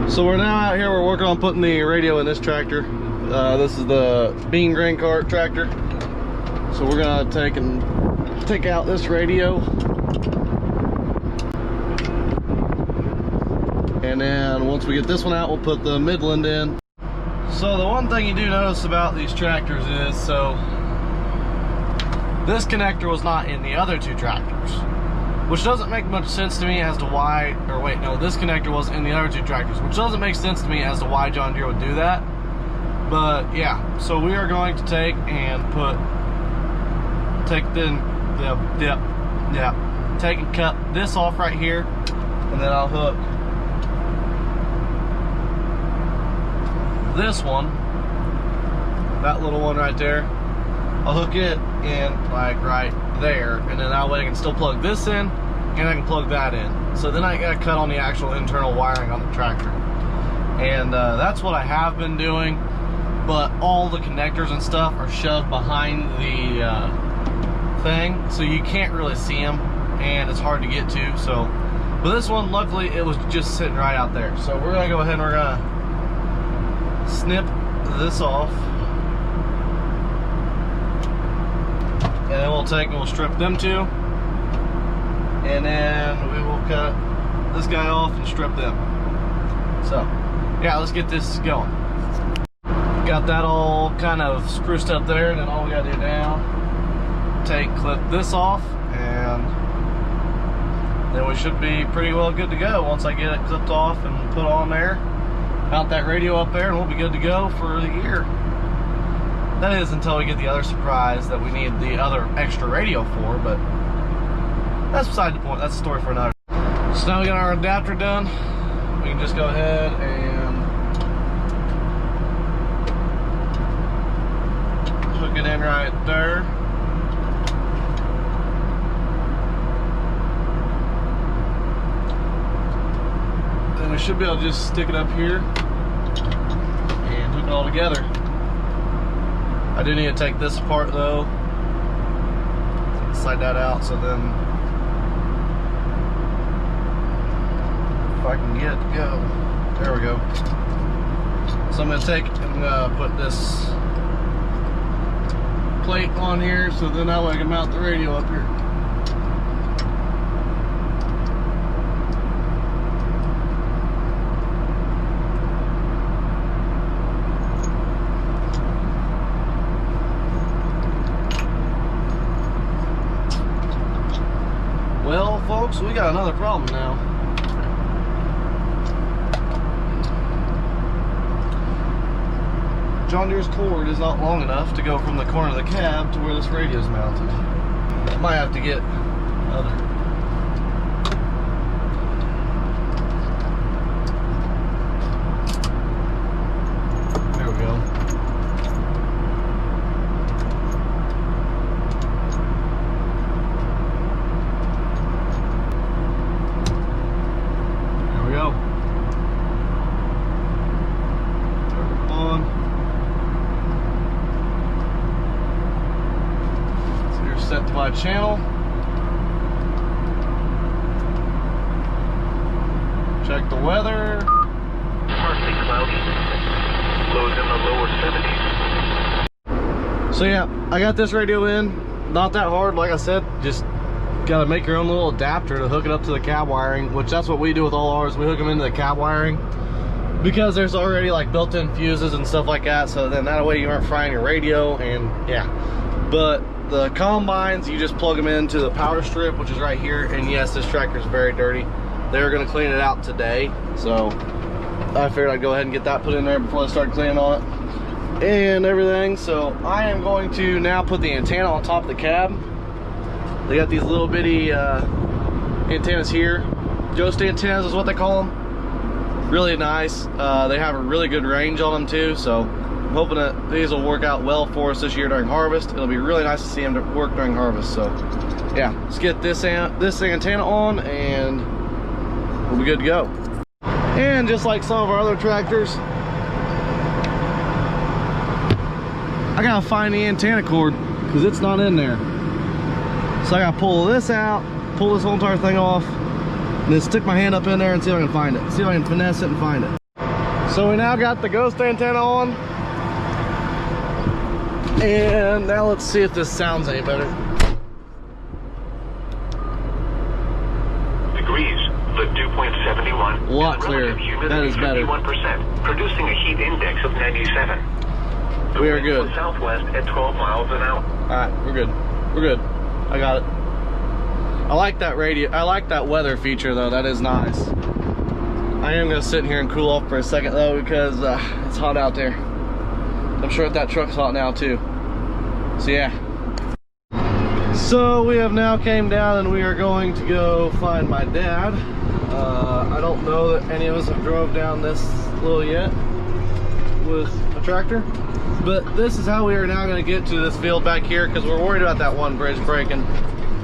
So we're now out here, we're working on putting the radio in this tractor. This is the bean grain cart tractor. So we're gonna take out this radio. And then once we get this one out, we'll put the Midland in. So the one thing you do notice about these tractors is, so this connector was not in the other two tractors, which doesn't make much sense to me as to why, or wait, no, this connector was in the other two tractors, which doesn't make sense to me as to why John Deere would do that. But yeah, so we are going to take and take and cut this off right here, and then I'll hook this one, that little one right there, I'll hook it in like right there, and then that way I can still plug this in and I can plug that in. So then I gotta cut on the actual internal wiring on the tractor. And that's what I have been doing, but all the connectors and stuff are shoved behind the thing, so you can't really see them and it's hard to get to. So, but this one, luckily, it was just sitting right out there. So we're gonna go ahead and we're gonna snip this off. And then we'll take and we'll strip them two. And then we will cut this guy off and strip them. So, yeah, let's get this going. Got that all kind of spruced up there, and then all we gotta do now, clip this off, and then we should be pretty well good to go once I get it clipped off and put on there. Mount that radio up there, and we'll be good to go for the year. That is until we get the other surprise that we need the other extra radio for, but that's beside the point. That's a story for another. So now we got our adapter done. We can just go ahead and hook it in right there. Then we should be able to just stick it up here and hook it all together. I do need to take this apart though, slide that out, so then if I can get it to go, there we go. So I'm going to take and put this plate on here, so then that way I can mount the radio up here. Well, folks, we got another problem now. John Deere's cord is not long enough to go from the corner of the cab to where this radio is mounted. I might have to get other. There we go. Set to my channel. Check the weather. Partly cloudy. Lows in the lower 70s. So yeah, I got this radio in. Not that hard, like I said. Just gotta make your own little adapter to hook it up to the cab wiring, which that's what we do with all ours. We hook them into the cab wiring because there's already like built-in fuses and stuff like that. So then that way you aren't frying your radio, and yeah. But the combines, you just plug them into the power strip, which is right here. And yes, this tractor is very dirty. They're going to clean it out today, so I figured I'd go ahead and get that put in there before I start cleaning on it and everything. So I am going to now put the antenna on top of the cab. They got these little bitty antennas here. Ghost antennas is what they call them. Really nice. They have a really good range on them too, so I'm hoping that these will work out well for us this year during harvest. It'll be really nice to see them work during harvest. So yeah, let's get this antenna on and we'll be good to go. And just like some of our other tractors, I gotta find the antenna cord because it's not in there. So I gotta pull this out, pull this whole entire thing off, and then stick my hand up in there and see if I can find it. See if I can finesse it and find it. So we now got the ghost antenna on. And now let's see if this sounds any better. Degrees, the dew point 71. A lot clearer. That is better. 51%, producing a heat index of 97. The We are wind good. was southwest at 12 miles an hour. Alright, we're good. We're good. I got it. I like that radio. I like that weather feature though. That is nice. I am gonna sit here and cool off for a second though because it's hot out there. I'm sure that truck's hot now too. So yeah. So we have now came down and we are going to go find my dad. I don't know that any of us have drove down this little yet with a tractor, but this is how we are now going to get to this field back here because we're worried about that one bridge breaking.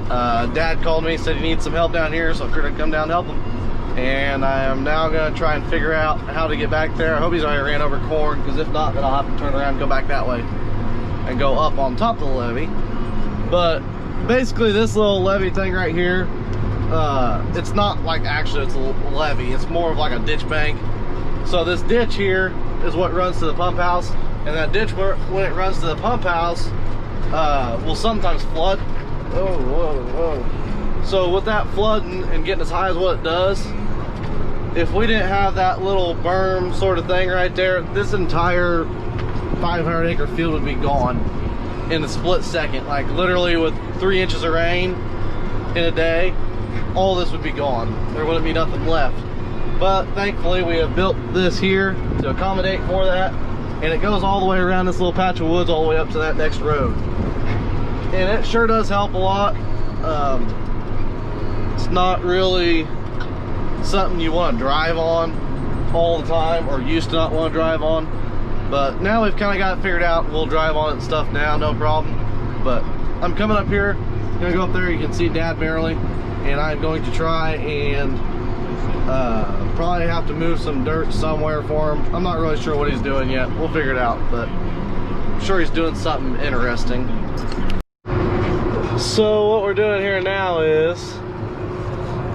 Dad called me, said he needs some help down here, so I figured I'd come down and help him. And I am now going to try and figure out how to get back there. I hope he's already ran over corn, because if not, then I'll have to turn around and go back that way and go up on top of the levee. But basically this little levee thing right here, it's not like actually it's a levee, it's more of like a ditch bank. So this ditch here is what runs to the pump house, and that ditch, when it runs to the pump house, will sometimes flood. Oh, whoa, whoa. So with that flooding and getting as high as what it does, if we didn't have that little berm sort of thing right there, this entire 500-acre field would be gone in a split second. Like literally with 3 inches of rain in a day, all this would be gone. There wouldn't be nothing left. But thankfully we have built this here to accommodate for that, and it goes all the way around this little patch of woods all the way up to that next road. And it sure does help a lot. It's not really something you want to drive on all the time, or used to not want to drive on, but now we've kind of got it figured out. We'll drive on it and stuff now, no problem. But I'm coming up here, gonna go up there, you can see Dad barely, and I'm going to try and probably have to move some dirt somewhere for him. I'm not really sure what he's doing yet. We'll figure it out, but I'm sure he's doing something interesting. So what we're doing here now is,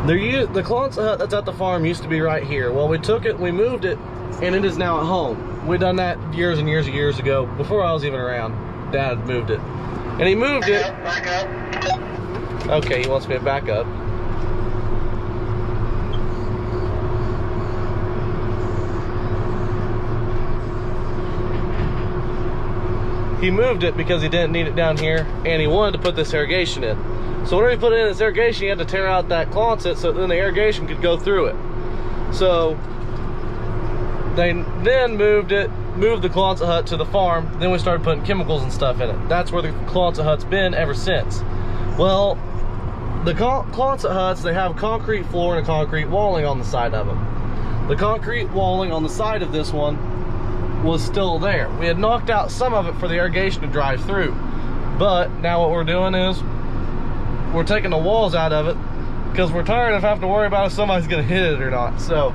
the Quonset hut that's at the farm used to be right here. Well, we took it, we moved it, and it is now at home. We done that years and years and years ago, before I was even around. Dad moved it. And he moved it. Back up. Okay, he wants me to back up. He moved it because he didn't need it down here, and he wanted to put this irrigation in. So whenever he put in this irrigation, he had to tear out that Quonset so then the irrigation could go through it. So they then moved the Quonset hut to the farm. Then we started putting chemicals and stuff in it. That's where the Quonset hut's been ever since. Well, the Quonset huts, they have concrete floor and a concrete walling on the side of them. The concrete walling on the side of this one was still there. We had knocked out some of it for the irrigation to drive through, but now what we're doing is we're taking the walls out of it because we're tired of having to worry about if somebody's gonna hit it or not. So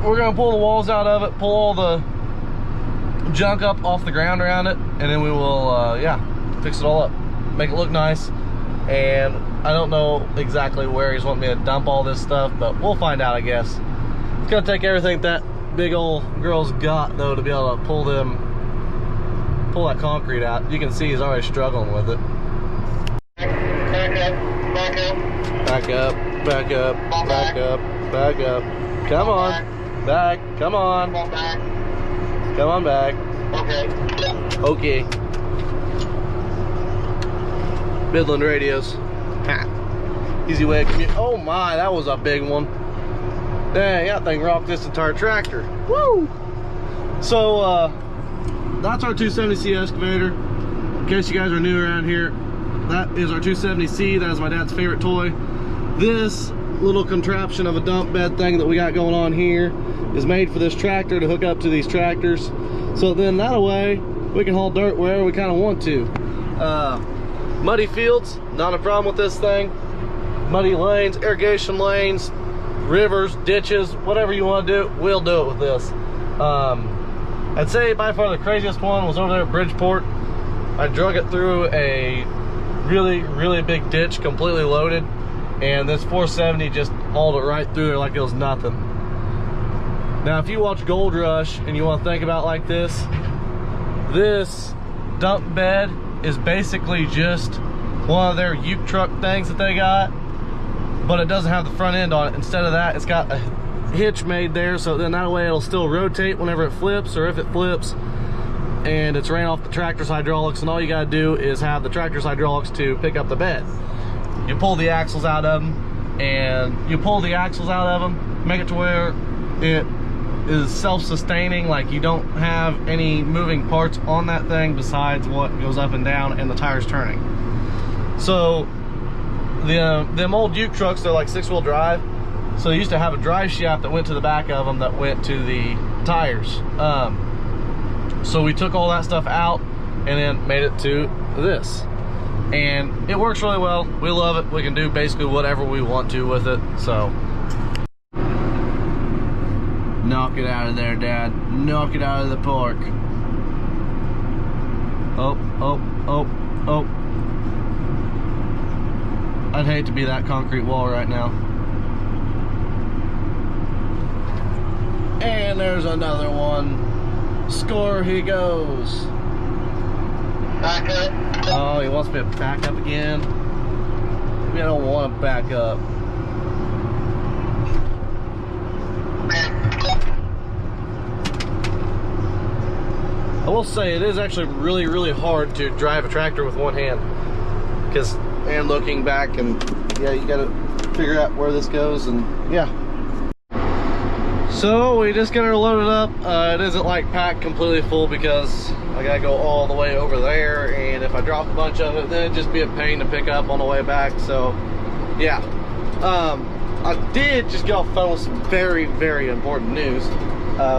we're gonna pull the walls out of it, pull all the junk up off the ground around it, and then we will yeah, fix it all up, make it look nice. And I don't know exactly where he's wanting me to dump all this stuff, but we'll find out, I guess. It's gonna take everything that big old girl's got though to be able to pull that concrete out. You can see he's already struggling with it. Back up. Back up, back up, back up, back up. Come on, back, come on. Come on back. Okay. Okay. Midland radios. Ha. Easy way of commute. Oh my, that was a big one. Dang, that thing rocked this entire tractor. Woo! So, that's our 270C excavator. In case you guys are new around here, that is our 270C. That is my dad's favorite toy. This little contraption of a dump bed thing that we got going on here is made for this tractor to hook up to these tractors. So then that way, we can haul dirt wherever we kind of want to. Muddy fields, not a problem with this thing. Muddy lanes, irrigation lanes, rivers, ditches, whatever you want to do, we'll do it with this. I'd say by far the craziest one was over there at Bridgeport. I drug it through a really big ditch, completely loaded, and this 470 just hauled it right through there like it was nothing. Now, if you watch Gold Rush and you want to think about it like this dump bed is basically just one of their uke truck things that they got, but it doesn't have the front end on it. Instead of that, it's got a hitch made there, so then that way it'll still rotate whenever it flips, or if it flips, and it's ran off the tractor's hydraulics, and all you gotta do is have the tractor's hydraulics to pick up the bed. You pull the axles out of them, and you pull the axles out of them, make it to where it is self-sustaining, like you don't have any moving parts on that thing besides what goes up and down and the tires turning. So them old uke trucks, they're like 6-wheel drive, so they used to have a drive shaft that went to the back of them that went to the tires. So we took all that stuff out and then made it to this, and it works really well. We love it. We can do basically whatever we want to with it. So knock it out of there, Dad. Knock it out of the park. Oh, oh, oh, oh. I'd hate to be that concrete wall right now. And there's another one. Score, he goes. Back up. Oh, he wants me to back up again. Maybe I don't want to back up. I will say it is actually really, really hard to drive a tractor with one hand, because, and looking back, and yeah, you gotta figure out where this goes, and yeah. So we just got her loaded up. It isn't like packed completely full because I gotta go all the way over there, and if I drop a bunch of it, then it'd just be a pain to pick up on the way back. So yeah, I did just get off the phone with some very, very important news.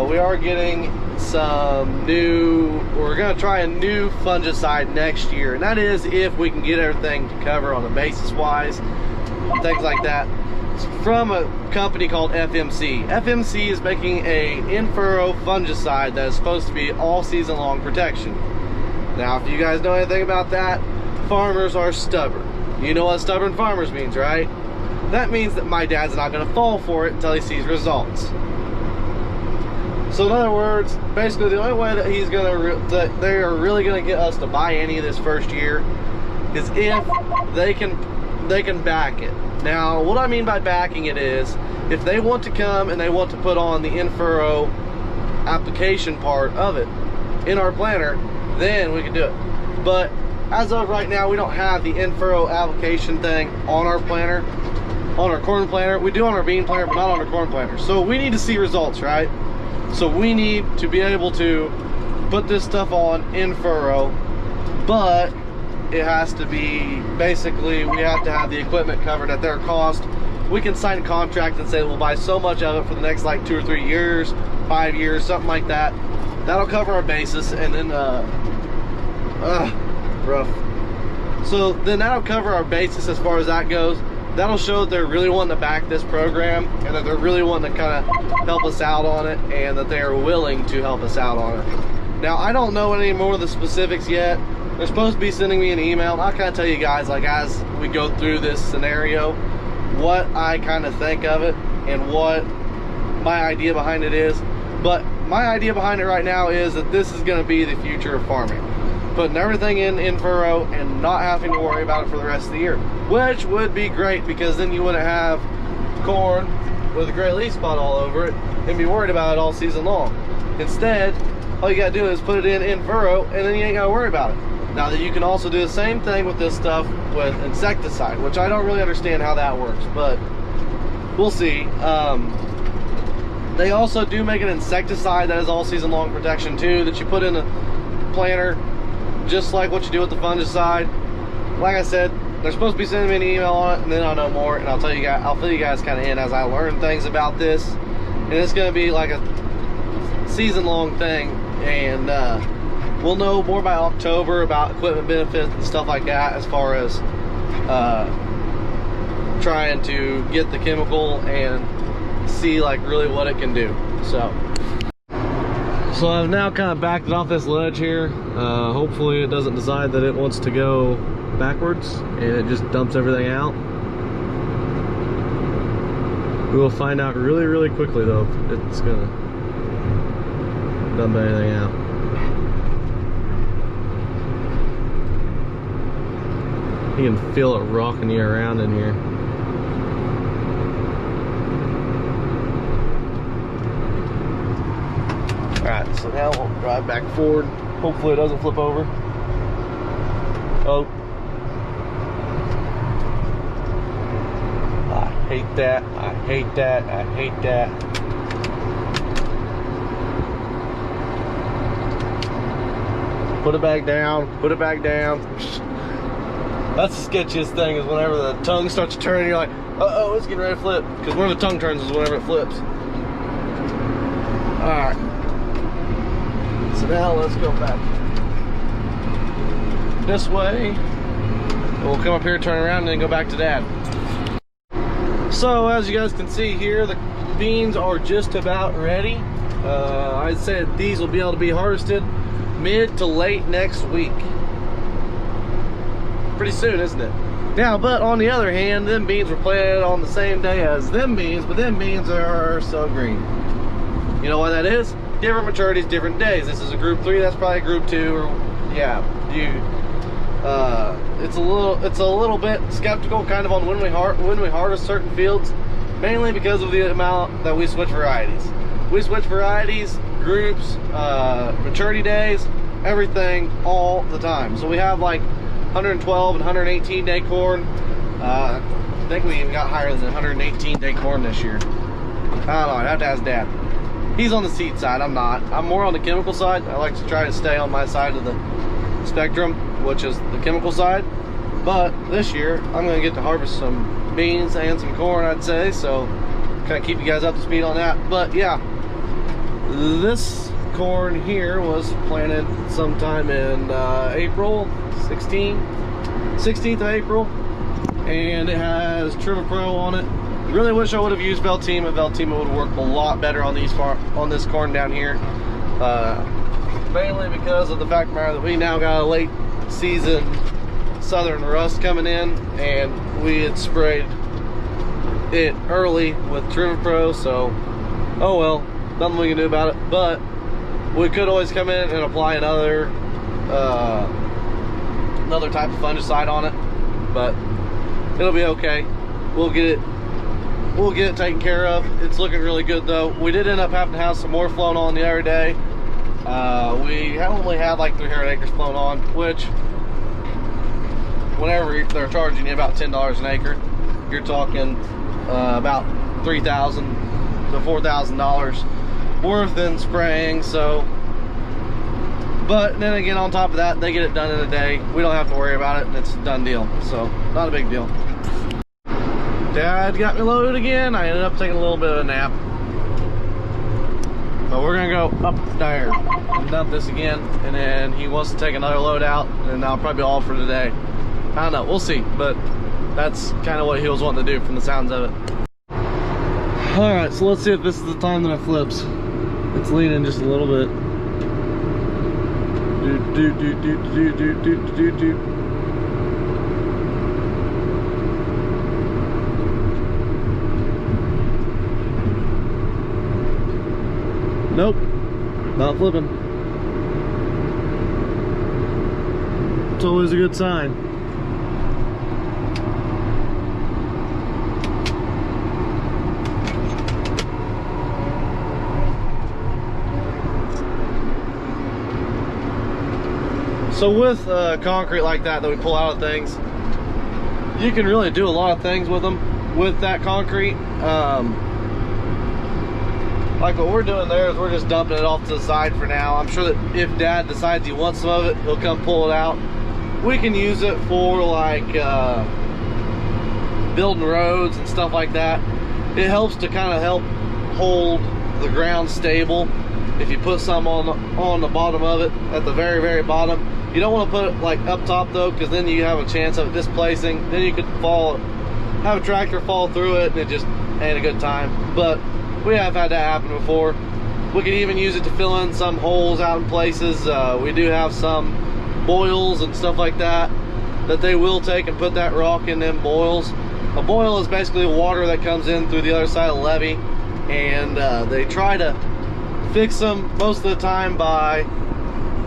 We are getting some new, we're gonna try a new fungicide next year, and that is if we can get everything to cover on the basis wise, things like that. It's from a company called FMC. FMC is making a in-furrow fungicide that is supposed to be all season long protection. Now, if you guys know anything about that, farmers are stubborn. You know what stubborn farmers means, right? That means that my dad's not gonna fall for it until he sees results. So in other words, basically the only way that he's gonna, that they are really gonna get us to buy any of this first year is if they can back it. Now, what I mean by backing it is, if they want to come and they want to put on the in-furrow application part of it in our planter, then we can do it. But as of right now, we don't have the in-furrow application thing on our planter, on our corn planter. We do on our bean planter, but not on our corn planter. So we need to see results, right? So we need to be able to put this stuff on in furrow, but it has to be, basically, we have to have the equipment covered at their cost. We can sign a contract and say we'll buy so much of it for the next like 2 or 3 years, 5 years, something like that. That'll cover our basis, and then rough. So then that'll cover our basis as far as that goes. That'll show that they're really wanting to back this program, and that they're really wanting to kind of help us out on it, and that they are willing to help us out on it. Now, I don't know any more of the specifics yet. They're supposed to be sending me an email. I'll kind of tell you guys, like, as we go through this scenario, what I kind of think of it and what my idea behind it is. But my idea behind it right now is that this is going to be the future of farming. Putting everything in furrow and not having to worry about it for the rest of the year, which would be great, because then you wouldn't have corn with a gray leaf spot all over it and be worried about it all season long. Instead, all you gotta do is put it in furrow, and then you ain't gotta worry about it. Now that you can also do the same thing with this stuff with insecticide, which I don't really understand how that works, but we'll see. They also do make an insecticide that is all season long protection too, that you put in a planter, just like what you do with the fungicide. Like I said, they're supposed to be sending me an email on it, and then I'll know more, and I'll tell you guys, I'll fill you guys kind of in as I learn things about this. And it's going to be like a season-long thing, and we'll know more by October about equipment benefits and stuff like that, as far as trying to get the chemical and see like really what it can do. So I've now kind of backed it off this ledge here. Hopefully it doesn't decide that it wants to go backwards and it just dumps everything out. We will find out really, really quickly though if it's gonna Doesn't put anything out. You can feel it rocking you around in here. Alright, so now we'll drive back forward. Hopefully it doesn't flip over. Oh. I hate that. I hate that. I hate that. Put it back down. Put it back down. That's the sketchiest thing, is whenever the tongue starts to turn, you're like, uh-oh, it's getting ready to flip. Because whenever the tongue turns is whenever it flips. Alright. So now let's go back this way. We'll come up here, turn around, and then go back to Dad. So as you guys can see here, the beans are just about ready. I'd say that these will be able to be harvested mid to late next week. Pretty soon, isn't it? Now, but on the other hand, them beans were planted on the same day as them beans, but them beans are so green. You know why that is? Different maturities, different days. This is a group 3, that's probably group 2, or yeah, it's a little bit skeptical kind of on when we harvest certain fields, mainly because of the amount that we switch varieties. We switch varieties, groups, maturity days, everything all the time. So we have like 112 and 118 day corn. I think we even got higher than 118 day corn this year. I don't know, I'd have to ask Dad. He's on the seed side, I'm not. I'm more on the chemical side. I like to try to stay on my side of the spectrum, which is the chemical side. But this year, I'm gonna get to harvest some beans and some corn, I'd say. So kind of keep you guys up to speed on that. But yeah, this corn here was planted sometime in April 16th of April, and it has Triva Pro on it. Really wish I would have used Veltima. Veltima would work a lot better on this corn down here, mainly because of the fact of the matter that we now got a late season southern rust coming in, and we had sprayed it early with Triva Pro. So oh well, nothing we can do about it. But we could always come in and apply another type of fungicide on it, but it'll be okay. We'll get it taken care of. It's looking really good though. We did end up having to have some more flown on the other day. We only had like 300 acres flown on, which whenever they're charging you about $10 an acre, you're talking about $3,000 to $4,000 worth in spraying. So, but then again, on top of that, they get it done in a day. We don't have to worry about it, and it's a done deal. So, not a big deal. Dad got me loaded again. I ended up taking a little bit of a nap. But we're gonna go up there and dump this again, and then he wants to take another load out, and I'll probably be all for today. I don't know, we'll see, but that's kind of what he was wanting to do from the sounds of it. Alright, so let's see if this is the time that it flips. It's leaning just a little bit. Nope, not flipping. It's always a good sign. So with concrete like that we pull out of things, you can really do a lot of things with them with that concrete. Like what we're doing there is we're just dumping it off to the side for now. I'm sure that if Dad decides he wants some of it, he'll come pull it out. We can use it for like building roads and stuff like that. It helps to kind of help hold the ground stable. If you put some on the bottom of it, at the very, very bottom. You don't want to put it like up top though, because then you have a chance of it displacing. Then you could have a tractor fall through it, and it just ain't a good time. But we have had that happen before. We can even use it to fill in some holes out in places. We do have some boils and stuff like that they will take and put that rock in them boils. A boil is basically water that comes in through the other side of the levee, and they try to fix them most of the time by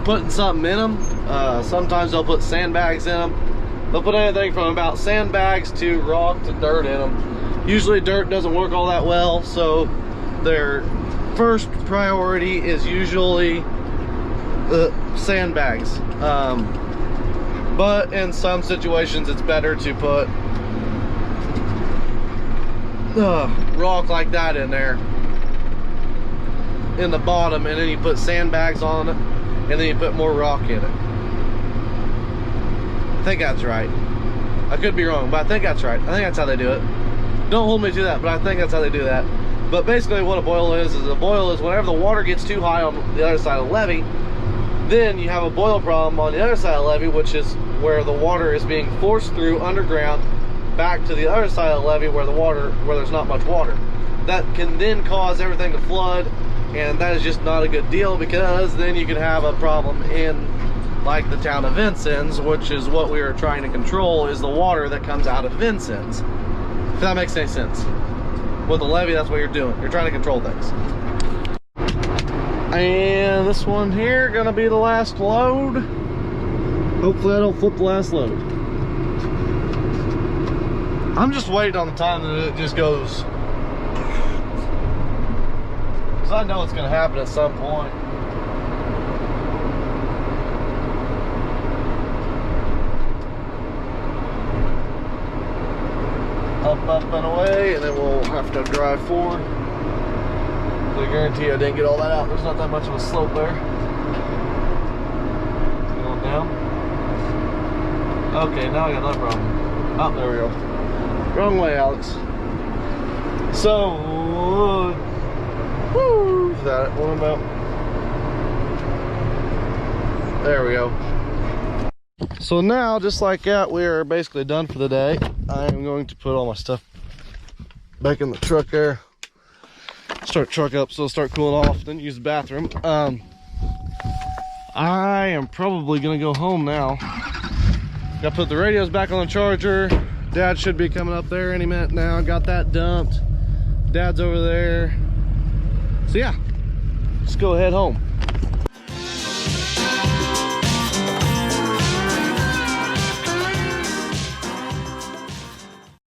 putting something in them. Sometimes they'll put sandbags in them. They'll put anything from about sandbags to rock to dirt in them. Usually dirt doesn't work all that well, so their first priority is usually sandbags. But in some situations it's better to put rock like that in there in the bottom, and then you put sandbags on it, and then you put more rock in it. I think that's right. I could be wrong, but I think that's right. I think that's how they do it. Don't hold me to that, but I think that's how they do that. But basically what a boil is a boil is whenever the water gets too high on the other side of the levee, then you have a boil problem on the other side of the levee, which is where the water is being forced through underground back to the other side of the levee where there's not much water. That can then cause everything to flood, and that is just not a good deal, because then you can have a problem in like the town of Vincennes, which is what we are trying to control, is the water that comes out of Vincennes. If that makes any sense. With the levee, that's what you're doing. You're trying to control things. And this one here gonna be the last load. Hopefully I don't flip the last load. I'm just waiting on the time that it just goes, because I know it's gonna happen at some point. Up and away, and then we'll have to drive forward. I guarantee I didn't get all that out. There's not that much of a slope there. Going down. Okay, now I got another problem. Oh, there we go. Wrong way, Alex. So, woo, is that it? What about? There we go. So now, just like that, we are basically done for the day. I am going to put all my stuff back in the truck there. Start the truck up so it'll start cooling off, then use the bathroom. I am probably gonna go home now. Gotta put the radios back on the charger. Dad should be coming up there any minute now. Got that dumped. Dad's over there. So yeah, let's go head home.